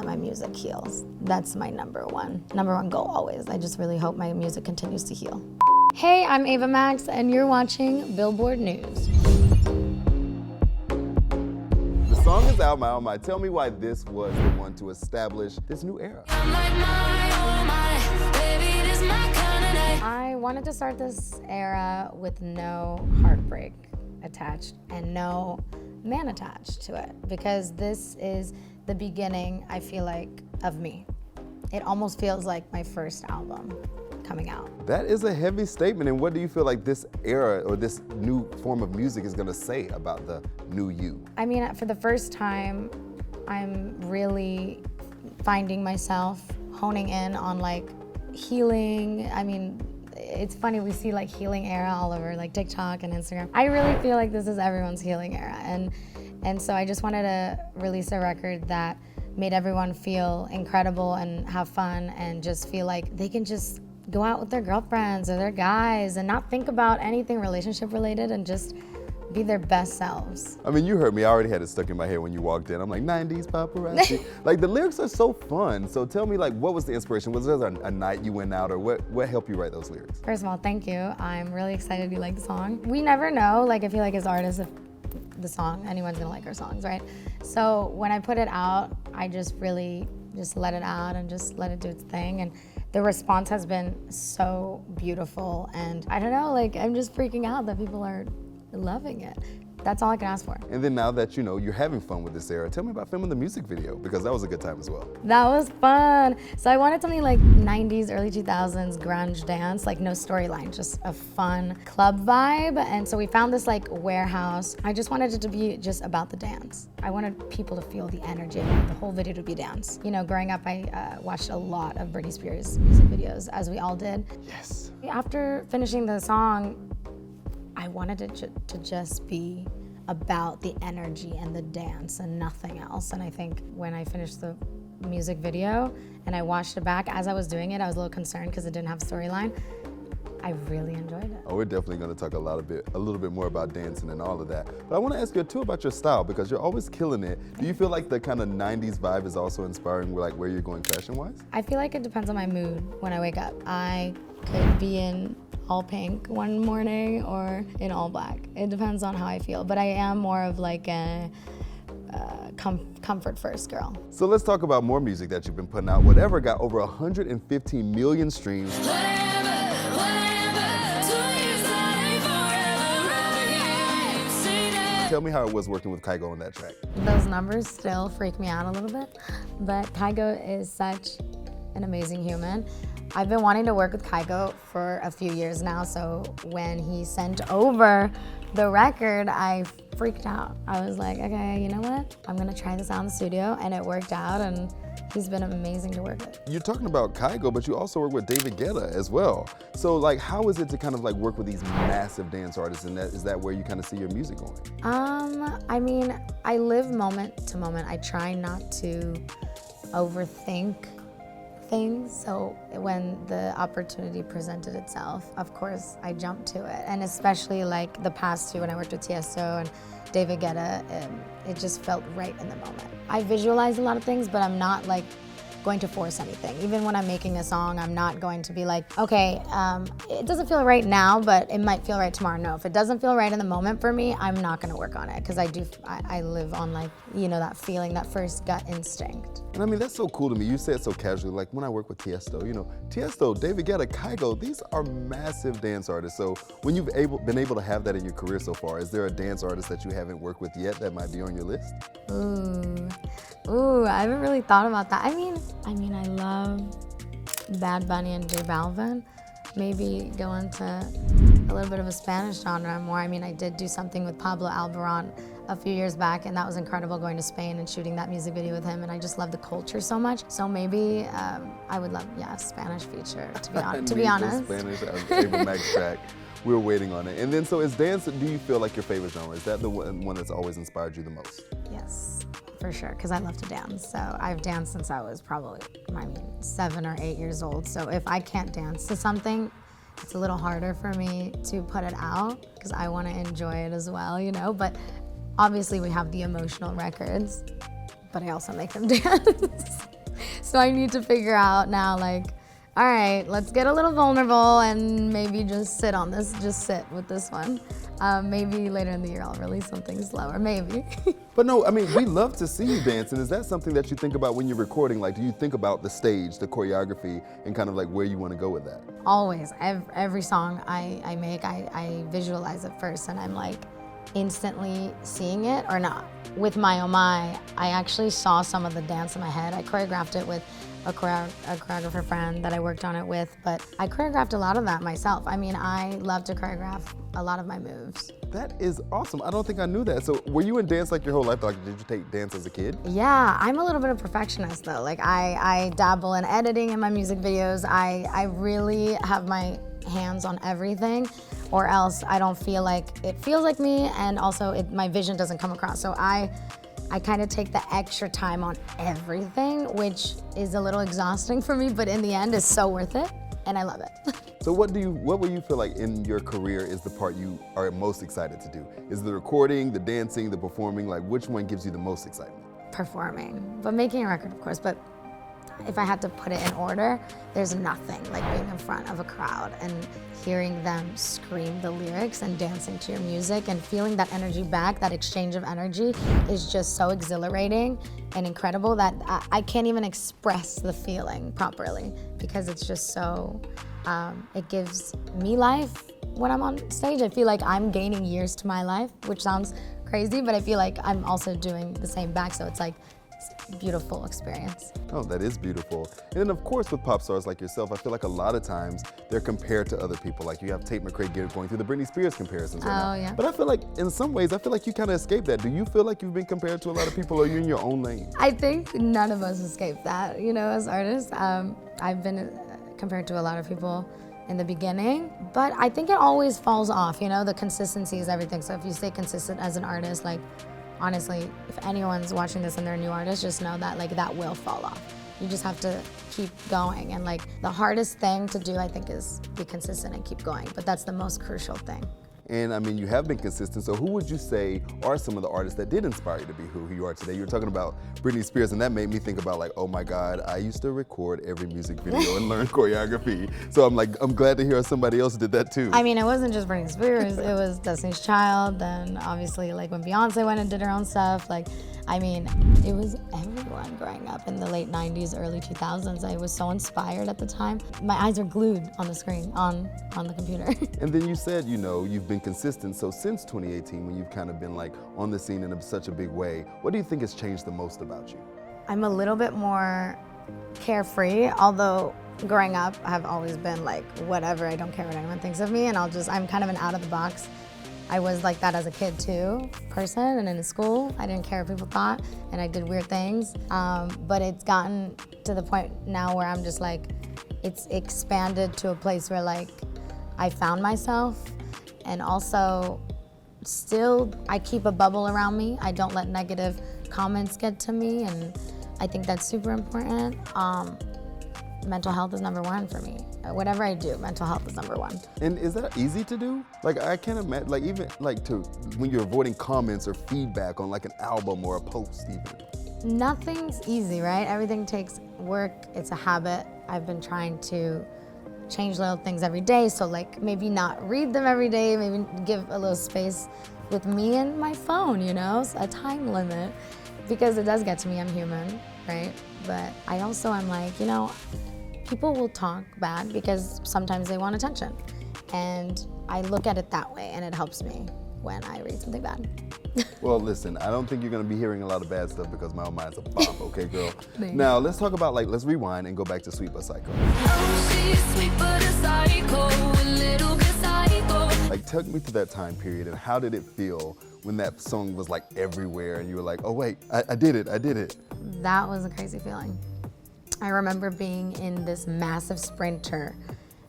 that my music heals. That's my number one goal always. I just really hope my music continues to heal. Hey, I'm Ava Max, and you're watching Billboard News. The song is out, my oh my. Tell me why this was the one to establish this new era. I wanted to start this era with no heartbreak attached and no man attached to it, because this is the beginning, I feel like, of me. It almost feels like my first album coming out. That is a heavy statement, and what do you feel like this era or this new form of music is gonna say about the new you? I mean, for the first time, I'm really finding myself honing in on like healing. I mean, it's funny, we see like healing era all over like TikTok and Instagram. I really feel like this is everyone's healing era. And so I just wanted to release a record that made everyone feel incredible and have fun and just feel like they can just go out with their girlfriends or their guys and not think about anything relationship related and just be their best selves. I mean, you heard me, I already had it stuck in my head when you walked in. I'm like, 90s paparazzi. Like, the lyrics are so fun. So tell me, like, what was the inspiration? Was there a night you went out, or what helped you write those lyrics? First of all, thank you. I'm really excited you like the song. We never know, like, I feel like as artists, if the song, anyone's gonna like our songs, right? So when I put it out, I just really just let it out and just let it do its thing. And the response has been so beautiful. And I don't know, like, I'm just freaking out that people are loving it. That's all I can ask for. And then now that you know you're having fun with this era, tell me about filming the music video, because that was a good time as well. That was fun. So I wanted something like 90s, early 2000s grunge dance, like no storyline, just a fun club vibe. And so we found this like warehouse. I just wanted it to be just about the dance. I wanted people to feel the energy. The whole video to be dance. You know, growing up, I watched a lot of Britney Spears music videos, as we all did. Yes. After finishing the song, I wanted it to just be about the energy and the dance and nothing else. And I think when I finished the music video and I watched it back, as I was doing it, I was a little concerned because it didn't have a storyline. I really enjoyed it. Oh, we're definitely going to talk a little bit more about dancing and all of that. But I want to ask you too about your style, because you're always killing it. Do you feel like the kind of 90s vibe is also inspiring like where you're going fashion-wise? I feel like it depends on my mood when I wake up. I could be in all pink one morning or in all black. It depends on how I feel, but I am more of like a comfort first girl. So let's talk about more music that you've been putting out. Whatever got over 115 million streams. Tell me how it was working with Kygo on that track. Those numbers still freak me out a little bit, but Kygo is such an amazing human. I've been wanting to work with Kygo for a few years now, so when he sent over the record, I freaked out. I was like, okay, you know what? I'm gonna try this out in the studio, and it worked out, and he's been amazing to work with. You're talking about Kygo, but you also work with David Guetta as well. So like, how is it to kind of like work with these massive dance artists, and is that where you kind of see your music going? I mean, I live moment to moment. I try not to overthink things, so when the opportunity presented itself, of course, I jumped to it. And especially like the past two, when I worked with Tiesto and David Guetta, it just felt right in the moment. I visualize a lot of things, but I'm not like going to force anything. Even when I'm making a song, I'm not going to be like, okay, it doesn't feel right now, but it might feel right tomorrow. No, if it doesn't feel right in the moment for me, I'm not gonna work on it, because I live on like, you know, that feeling, that first gut instinct. And I mean, that's so cool to me. You say it so casually, like when I work with Tiësto, you know, Tiësto, David Guetta, Kygo, these are massive dance artists. So when you've been able to have that in your career so far, is there a dance artist that you haven't worked with yet that might be on your list? Ooh, I haven't really thought about that. I mean, I love Bad Bunny and Balvin. Maybe go into a little bit of a Spanish genre more. I mean, I did do something with Pablo Alborán a few years back, and that was incredible, going to Spain and shooting that music video with him, and I just love the culture so much. So maybe I would love, yeah, a Spanish feature, to be honest. Spanish, Ava Max track. We're waiting on it. And then, so is dance, do you feel like your favorite genre? Is that the one that's always inspired you the most? Yes, for sure, because I love to dance. So I've danced since I was probably 7 or 8 years old. So if I can't dance to something, it's a little harder for me to put it out, because I want to enjoy it as well, you know? But obviously we have the emotional records, but I also make them dance. So I need to figure out now, like, all right, let's get a little vulnerable and maybe just sit on this, just sit with this one. Maybe later in the year I'll release something slower, maybe. But no, I mean, we love to see you dancing. Is that something that you think about when you're recording? Like, do you think about the stage, the choreography, and kind of like where you want to go with that? Always, every song I make, I visualize it first, and I'm like instantly seeing it or not. With My Oh My, I actually saw some of the dance in my head. I choreographed it with a choreographer friend that I worked on it with, but I choreographed a lot of that myself. I mean, I love to choreograph a lot of my moves. That is awesome. I don't think I knew that. So were you in dance like your whole life? Like, did you take dance as a kid? Yeah, I'm a little bit of a perfectionist though. Like I dabble in editing in my music videos. I really have my hands on everything, or else I don't feel like it feels like me, and also my vision doesn't come across. So I kind of take the extra time on everything, which is a little exhausting for me, but in the end is so worth it, and I love it. So what will you feel like in your career is the part you are most excited to do? Is it the recording, the dancing, the performing? Like, which one gives you the most excitement? Performing, but making a record, of course. But if I had to put it in order, there's nothing like being in front of a crowd and hearing them scream the lyrics and dancing to your music and feeling that energy back, that exchange of energy is just so exhilarating and incredible that I can't even express the feeling properly, because it's just so, it gives me life when I'm on stage. I feel like I'm gaining years to my life, which sounds crazy, but I feel like I'm also doing the same back, so it's like, beautiful experience. Oh, that is beautiful. And then of course with pop stars like yourself, I feel like a lot of times they're compared to other people. Like you have Tate McRae going through the Britney Spears comparisons right now. Yeah. But I feel like in some ways, I feel like you kind of escaped that. Do you feel like you've been compared to a lot of people, or are you in your own lane? I think none of us escape that, you know, as artists. I've been compared to a lot of people in the beginning, but I think it always falls off, you know, the consistency is everything. So if you stay consistent as an artist, like, honestly, if anyone's watching this and they're a new artist, just know that like that will fall off. You just have to keep going, and like the hardest thing to do, I think, is be consistent and keep going, but that's the most crucial thing. And I mean, you have been consistent, so who would you say are some of the artists that did inspire you to be who you are today? You were talking about Britney Spears, and that made me think about like, oh my God, I used to record every music video and learn choreography. So I'm glad to hear somebody else did that too. I mean, it wasn't just Britney Spears, it was Destiny's Child, then obviously like when Beyonce went and did her own stuff, like, I mean, it was everyone growing up in the late 90s, early 2000s. I was so inspired at the time. My eyes were glued on the screen, on the computer. And then you said, you know, you've been consistent. So since 2018, when you've kind of been like on the scene in such a big way, what do you think has changed the most about you? I'm a little bit more carefree, although growing up, I've always been like, whatever, I don't care what anyone thinks of me, and I'm kind of an out of the box. I was like that as a kid too, person, and in school, I didn't care what people thought, and I did weird things. But it's gotten to the point now where I'm just like, it's expanded to a place where like, I found myself, and also still I keep a bubble around me. I don't let negative comments get to me, and I think that's super important. Mental health is number one for me. Whatever I do, mental health is number one. And is that easy to do? Like, I can't imagine, like even like when you're avoiding comments or feedback on like an album or a post even. Nothing's easy, right? Everything takes work, it's a habit. I've been trying to change little things every day, so like maybe not read them every day, maybe give a little space with me and my phone, you know, a time limit, because it does get to me, I'm human, right? But I also am like, you know, people will talk bad because sometimes they want attention. And I look at it that way, and it helps me when I read something bad. Well, listen, I don't think you're gonna be hearing a lot of bad stuff because My Oh Mind's a bop, okay, girl? Now, let's talk about, like, let's rewind and go back to Sweet But Psycho. Oh, she's sweet but a psycho, a little bit psycho. Like, take me to that time period, and how did it feel when that song was like everywhere and you were like, oh wait, I did it. That was a crazy feeling. I remember being in this massive sprinter.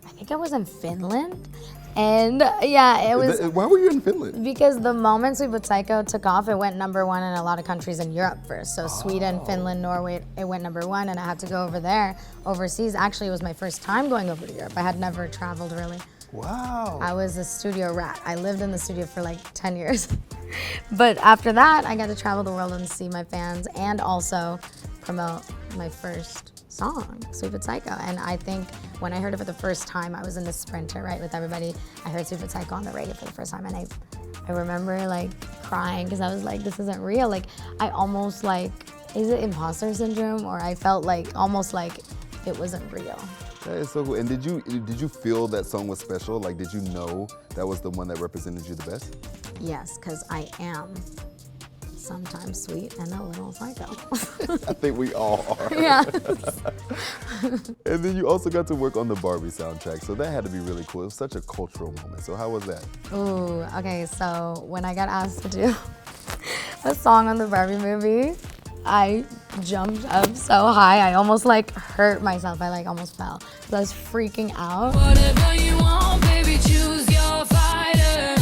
I think I was in Finland. And yeah, it was. Why were you in Finland? Because the moment Sweet But Psycho took off, it went number one in a lot of countries in Europe first. So Sweden, Finland, Norway, it went number one, and I had to go over there, overseas. Actually, it was my first time going over to Europe. I had never traveled really Wow. I was a studio rat. I lived in the studio for like 10 years. But after that, I got to travel the world and see my fans and also promote my first song, Sweet But Psycho. And I think when I heard it for the first time, I was in the Sprinter, right, with everybody. I heard Sweet But Psycho on the radio for the first time, and I remember like crying because I was like, this isn't real. Like, I almost like, is it imposter syndrome? Or I felt like almost like it wasn't real. That is so cool. And did you feel that song was special? Like, did you know that was the one that represented you the best? Yes, because I am sometimes sweet and a little psycho. I think we all are. Yeah. And then you also got to work on the Barbie soundtrack, so that had to be really cool. It was such a cultural moment. So how was that? Ooh, okay, so when I got asked to do a song on the Barbie movie, I jumped up so high, I almost like hurt myself. I like almost fell. 'Cause I was freaking out. Whatever you want, baby, choose your fighter.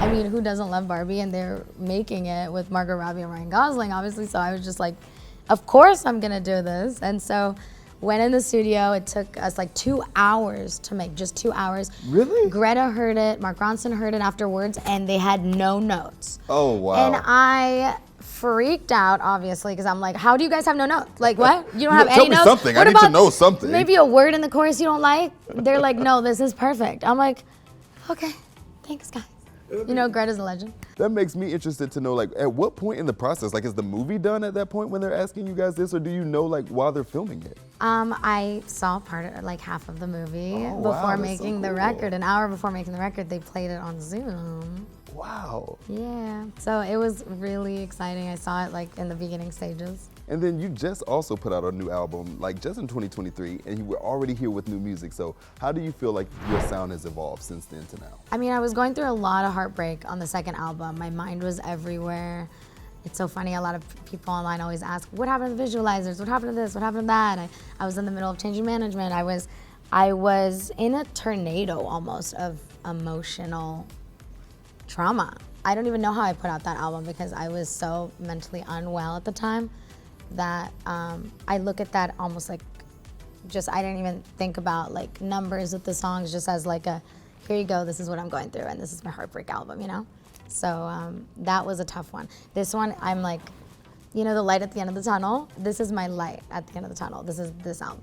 I mean, who doesn't love Barbie? And they're making it with Margot Robbie and Ryan Gosling, obviously. So I was just like, of course I'm gonna do this. And so went in the studio. It took us like 2 hours to make, just 2 hours. Really? Greta heard it, Mark Ronson heard it afterwards, and they had no notes. Oh, wow. And I freaked out, obviously, because I'm like, how do you guys have no notes? Like, what? You don't have tell any me notes? something. I What need to about know something. Maybe a word in the chorus you don't like? They're like, no, this is perfect. I'm like, okay, thanks, guys. You know, Greta's a legend. That makes me interested to know, like, at what point in the process, like, is the movie done at that point when they're asking you guys this, or do you know, like, while they're filming it? I saw part of, like, half of the movie Oh, wow, before that's so making the cool. record. An hour before making the record, they played it on Zoom. Wow. Yeah, so it was really exciting. I saw it, like, in the beginning stages. And then you just also put out a new album, like just in 2023, and you were already here with new music. So how do you feel like your sound has evolved since then to now? I mean, I was going through a lot of heartbreak on the second album. My mind was everywhere. It's so funny, a lot of people online always ask, what happened to the visualizers? What happened to this? What happened to that? I was in the middle of changing management. I was in a tornado almost of emotional trauma. I don't even know how I put out that album because I was so mentally unwell at the time that I look at that almost like just, I didn't even think about like numbers of the songs, just as like a, here you go, this is what I'm going through and this is my heartbreak album, you know? So that was a tough one. This one, I'm like, you know, the light at the end of the tunnel? This is my light at the end of the tunnel. This is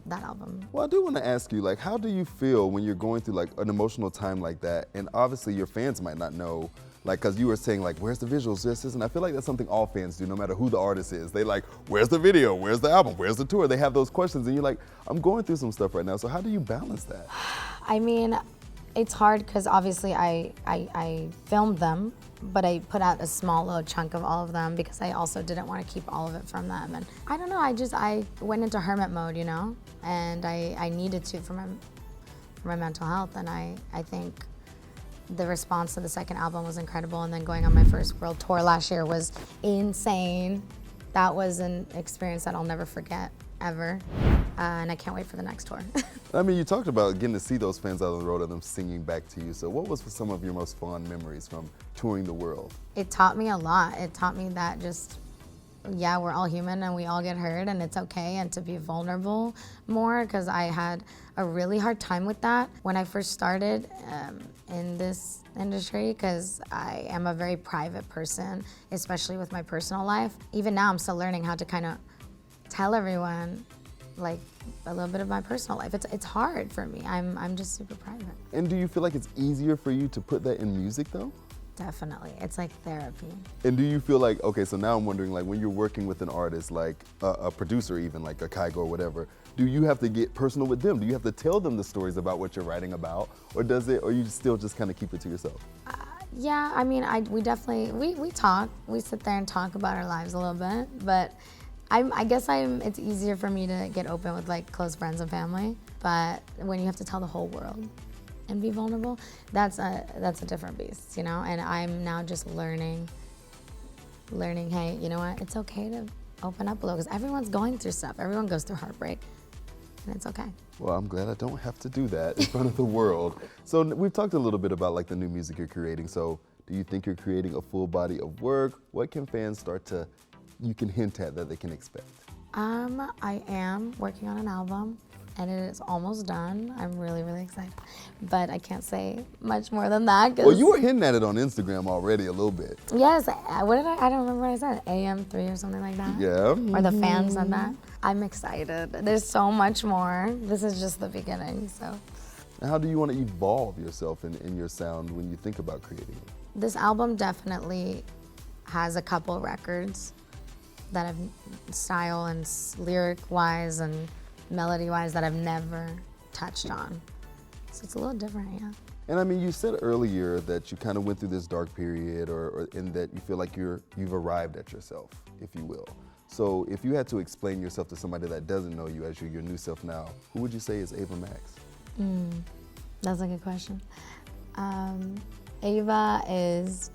that album. Well, I do want to ask you, like, how do you feel when you're going through like an emotional time like that? And obviously your fans might not know, like, cause you were saying like, where's the visuals, this, and I feel like that's something all fans do, no matter who the artist is. They like, where's the video? Where's the album? Where's the tour? They have those questions and you're like, I'm going through some stuff right now. So how do you balance that? I mean, it's hard because obviously I filmed them, but I put out a small little chunk of all of them because I also didn't want to keep all of it from them. And I don't know, I went into hermit mode, you know? And I needed to for my mental health. And I think the response to the second album was incredible. And then going on my first world tour last year was insane. That was an experience that I'll never forget, ever. And I can't wait for the next tour. I mean, you talked about getting to see those fans out on the road and them singing back to you. So what was some of your most fond memories from touring the world? It taught me a lot. It taught me that just, yeah, we're all human and we all get hurt and it's okay, and to be vulnerable more, because I had a really hard time with that when I first started in this industry, because I am a very private person, especially with my personal life. Even now I'm still learning how to kind of tell everyone like a little bit of my personal life. It's hard for me. I'm just super private. And do you feel like it's easier for you to put that in music though? Definitely, it's like therapy. And do you feel like, okay, so now I'm wondering, like, when you're working with an artist, like a producer even, like a Kygo or whatever, do you have to get personal with them? Do you have to tell them the stories about what you're writing about? Or you still just kind of keep it to yourself? Yeah, I mean, we definitely, we talk. We sit there and talk about our lives a little bit, but I guess it's easier for me to get open with like close friends and family, but when you have to tell the whole world and be vulnerable, that's a different beast, you know? And I'm now just learning, hey, you know what? It's okay to open up a little, because everyone's going through stuff. Everyone goes through heartbreak, and it's okay. Well, I'm glad I don't have to do that in front of the world. So we've talked a little bit about like the new music you're creating. So do you think you're creating a full body of work? What can fans you can hint at that they can expect? I am working on an album. and it is almost done. I'm really, really excited. But I can't say much more than that. Well, you were hinting at it on Instagram already a little bit. Yes, what did I don't remember what I said, AM3 or something like that? Yeah. Or the fans said that. I'm excited. There's so much more. This is just the beginning, so. And how do you want to evolve yourself in your sound when you think about creating it? This album definitely has a couple records that have style and lyric-wise and melody-wise that I've never touched on. So it's a little different, yeah. And I mean, you said earlier that you kind of went through this dark period or in that you feel like you've arrived at yourself, if you will. So if you had to explain yourself to somebody that doesn't know you as your new self now, who would you say is Ava Max? That's a good question. Ava is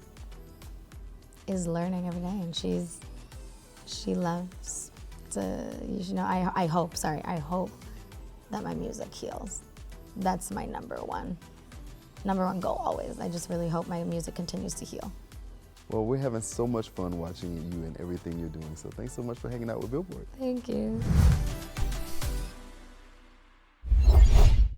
learning every day, and she loves to, you know, I hope that my music heals. That's my number one goal always. I just really hope my music continues to heal. Well, we're having so much fun watching you and everything you're doing, so thanks so much for hanging out with Billboard. Thank you.